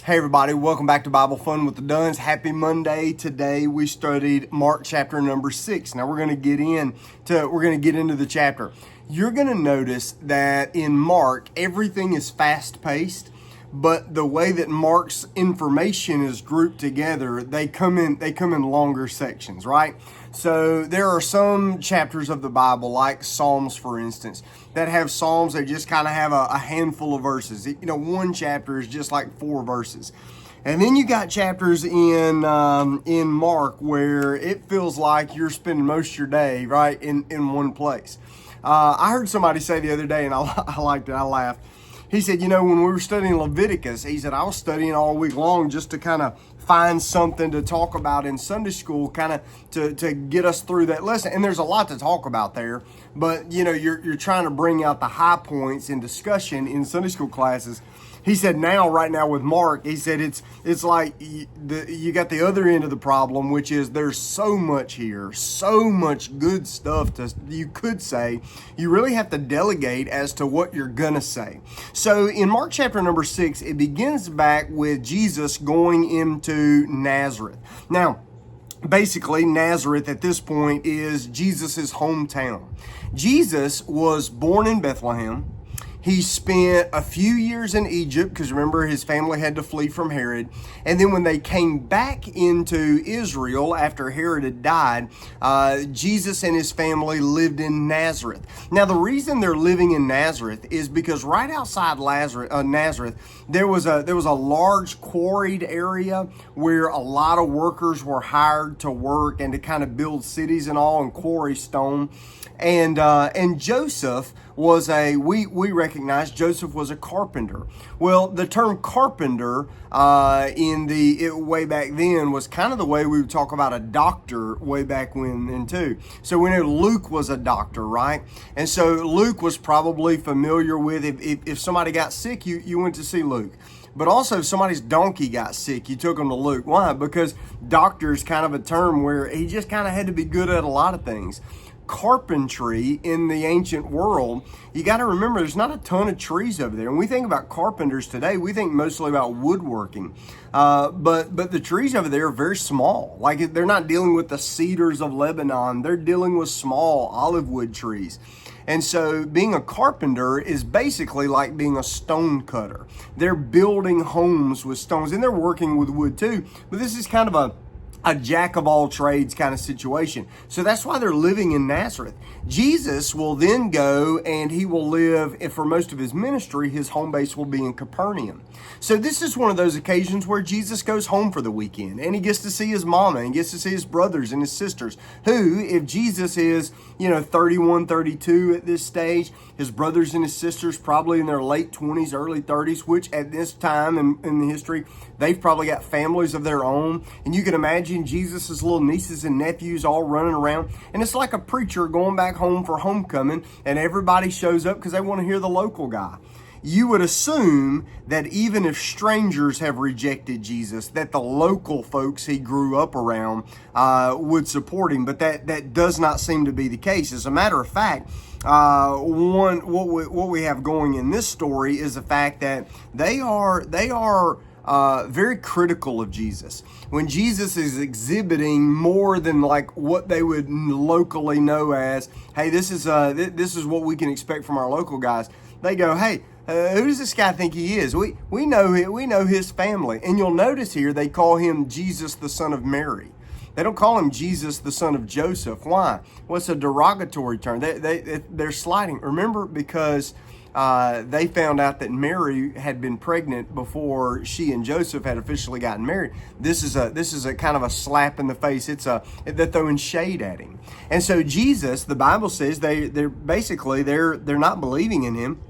Hey everybody, welcome back to Bible Fun with the Duns. Happy Monday. Today we studied Mark chapter number 6. Now we're going to get into the chapter. You're going to notice that in Mark everything is fast-paced, but the way that Mark's information is grouped together, they come in longer sections, right? So there are some chapters of the Bible, like Psalms, for instance, that have Psalms that just kind of have a handful of verses. One chapter is just like 4 verses. And then you got chapters in Mark where it feels like you're spending most of your day, right, in one place. I heard somebody say the other day, and I liked it, I laughed. He said, when we were studying Leviticus, he said, I was studying all week long just to kind of find something to talk about in Sunday school, kind of to get us through that lesson. And there's a lot to talk about there, but you're trying to bring out the high points in discussion in Sunday school classes. He said right now with Mark, he said it's like you got the other end of the problem, which is there's so much here, so much good stuff you could say. You really have to delegate as to what you're going to say. So in Mark chapter number 6, it begins back with Jesus going into Nazareth. Now, basically, Nazareth at this point is Jesus' hometown. Jesus was born in Bethlehem. He spent a few years in Egypt because remember his family had to flee from Herod. And then when they came back into Israel after Herod had died, Jesus and his family lived in Nazareth. Now the reason they're living in Nazareth is because right outside Nazareth, there was a large quarried area where a lot of workers were hired to work and to kind of build cities and all and quarry stone. And Joseph was we recognize Joseph was a carpenter. Well, the term carpenter way back then was kind of the way we would talk about a doctor way back then too. So we know Luke was a doctor, right? And so Luke was probably familiar with if somebody got sick, you went to see Luke. But also if somebody's donkey got sick, you took them to Luke. Why? Because doctor is kind of a term where he just kind of had to be good at a lot of things. Carpentry in the ancient world, you got to remember there's not a ton of trees over there. When we think about carpenters today, we think mostly about woodworking. But the trees over there are very small. Like they're not dealing with the cedars of Lebanon. They're dealing with small olive wood trees. And so being a carpenter is basically like being a stone cutter. They're building homes with stones and they're working with wood too. But this is kind of a jack of all trades kind of situation. So that's why they're living in Nazareth. Jesus will then go and he will live, and for most of his ministry, his home base will be in Capernaum. So this is one of those occasions where Jesus goes home for the weekend and he gets to see his mama and gets to see his brothers and his sisters who, if Jesus is, 31, 32 at this stage, his brothers and his sisters probably in their late 20s, early 30s, which at this time in the history, they've probably got families of their own. And you can imagine Jesus' little nieces and nephews all running around. And it's like a preacher going back home for homecoming and everybody shows up because they want to hear the local guy. You would assume that even if strangers have rejected Jesus, that the local folks he grew up around would support him. But that does not seem to be the case. As a matter of fact, what we have going in this story is the fact that they are very critical of Jesus. When Jesus is exhibiting more than like what they would locally know as, hey, this is what we can expect from our local guys. They go, hey, who does this guy think he is? We know his family. And you'll notice here they call him Jesus the son of Mary. They don't call him Jesus the son of Joseph. Why? Well, it's a derogatory term. They're slighting. Remember, because they found out that Mary had been pregnant before she and Joseph had officially gotten married. This is a kind of a slap in the face. They're throwing shade at him. And so Jesus, the Bible says they're not believing in him.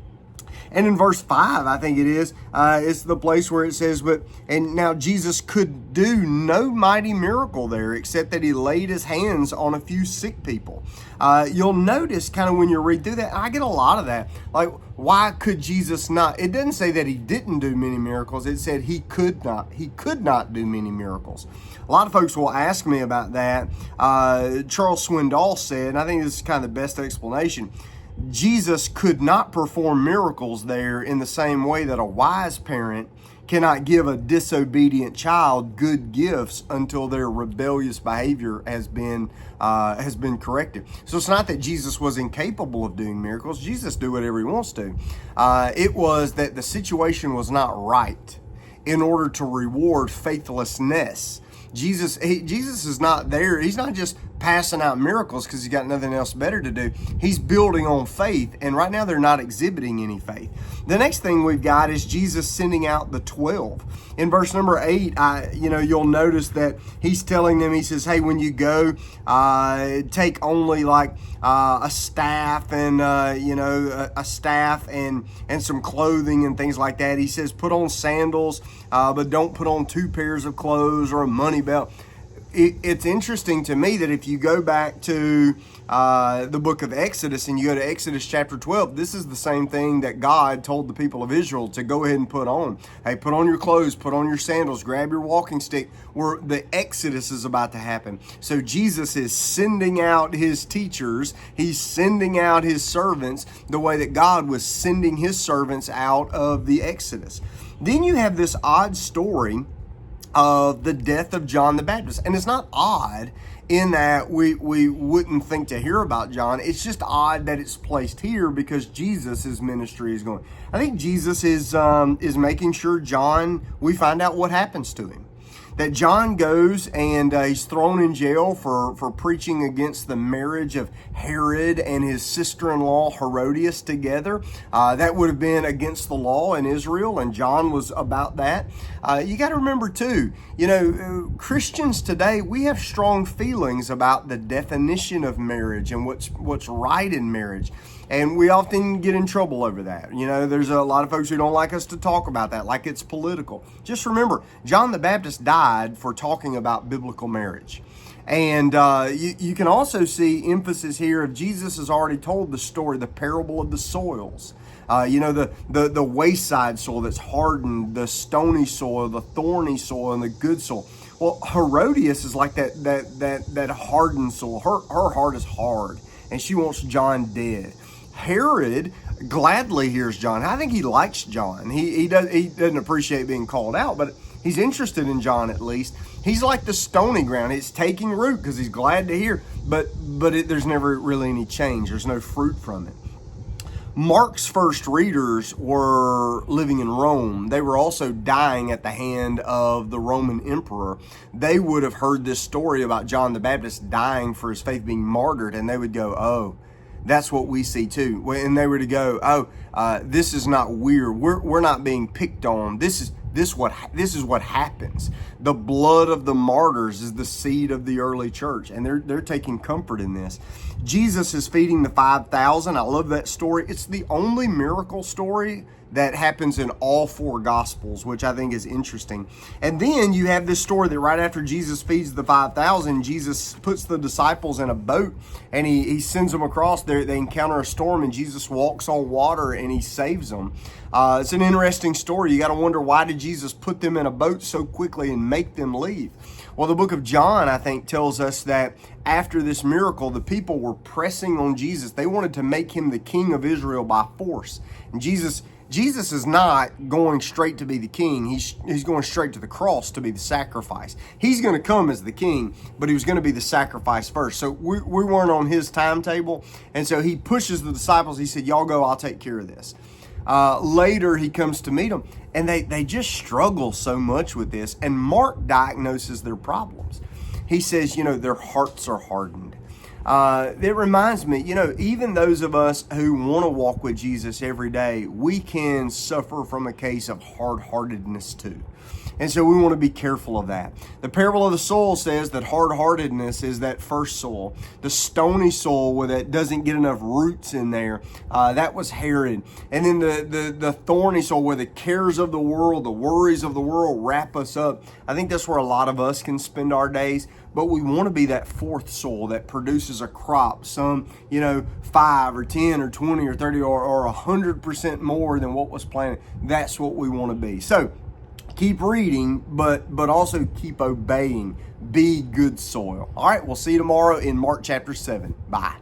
And in verse 5, I think it is, it's the place where it says, and now Jesus could do no mighty miracle there except that he laid his hands on a few sick people. You'll notice kind of when you read through that, I get a lot of that. Like, why could Jesus not? It doesn't say that he didn't do many miracles. It said he could not do many miracles. A lot of folks will ask me about that. Charles Swindoll said, and I think this is kind of the best explanation, Jesus could not perform miracles there in the same way that a wise parent cannot give a disobedient child good gifts until their rebellious behavior has been corrected. So it's not that Jesus was incapable of doing miracles. Jesus do whatever he wants to. It was that the situation was not right in order to reward faithlessness. Jesus is not there. He's not just passing out miracles because he's got nothing else better to do. He's building on faith, and right now they're not exhibiting any faith. The next thing we've got is Jesus sending out the 12. In verse number 8, you'll notice that he's telling them, he says, hey, when you go, take only like a staff and, a staff and some clothing and things like that. He says, put on sandals, but don't put on 2 pairs of clothes or a money belt. It's interesting to me that if you go back to the book of Exodus and you go to Exodus chapter 12, this is the same thing that God told the people of Israel to go ahead and put on. Hey, put on your clothes, put on your sandals, grab your walking stick, where the Exodus is about to happen. So Jesus is sending out his teachers. He's sending out his servants the way that God was sending his servants out of the Exodus. Then you have this odd story of the death of John the Baptist. And it's not odd in that we wouldn't think to hear about John. It's just odd that it's placed here because Jesus' ministry is going. I think Jesus is making sure we find out what happens to him. That John goes and he's thrown in jail for preaching against the marriage of Herod and his sister-in-law Herodias together. That would have been against the law in Israel, and John was about that. You got to remember too, Christians today, we have strong feelings about the definition of marriage and what's right in marriage. And we often get in trouble over that. There's a lot of folks who don't like us to talk about that, like it's political. Just remember, John the Baptist died for talking about biblical marriage. And you can also see emphasis here of Jesus has already told the story, the parable of the soils. The wayside soil that's hardened, the stony soil, the thorny soil, and the good soil. Well, Herodias is like that hardened soil. Her heart is hard, and she wants John dead. Herod gladly hears John. I think he likes John. He doesn't appreciate being called out, but he's interested in John at least. He's like the stony ground. It's taking root because he's glad to hear, but there's never really any change. There's no fruit from it. Mark's first readers were living in Rome. They were also dying at the hand of the Roman emperor. They would have heard this story about John the Baptist dying for his faith, being martyred, and they would go, oh, that's what we see too. And they were to go, this is not weird. We're not being picked on. This is what happens. The blood of the martyrs is the seed of the early church, and they're taking comfort in this. Jesus is feeding the 5,000. I love that story. It's the only miracle story that happens in all 4 Gospels, which I think is interesting. And then you have this story that right after Jesus feeds the 5,000, Jesus puts the disciples in a boat and he sends them across there. They encounter a storm and Jesus walks on water and he saves them. It's an interesting story. You got to wonder, why did Jesus put them in a boat so quickly and make them leave? Well, the book of John, I think, tells us that after this miracle, the people were pressing on Jesus. They wanted to make him the king of Israel by force. And Jesus is not going straight to be the king. He's going straight to the cross to be the sacrifice. He's going to come as the king, but he was going to be the sacrifice first. So we weren't on his timetable. And so he pushes the disciples. He said, y'all go, I'll take care of this. Later, he comes to meet them, and they just struggle so much with this. And Mark diagnoses their problems. He says, their hearts are hardened. It reminds me, even those of us who want to walk with Jesus every day, we can suffer from a case of hard-heartedness too. And so we want to be careful of that. The parable of the soil says that hard-heartedness is that first soil. The stony soil where that doesn't get enough roots in there, that was Herod. And then the thorny soil where the cares of the world, the worries of the world wrap us up. I think that's where a lot of us can spend our days. But we want to be that fourth soil that produces a crop, some, 5 or 10 or 20 or 30 or 100% more than what was planted. That's what we want to be. So keep reading, but also keep obeying. Be good soil. All right, we'll see you tomorrow in Mark chapter 7. Bye.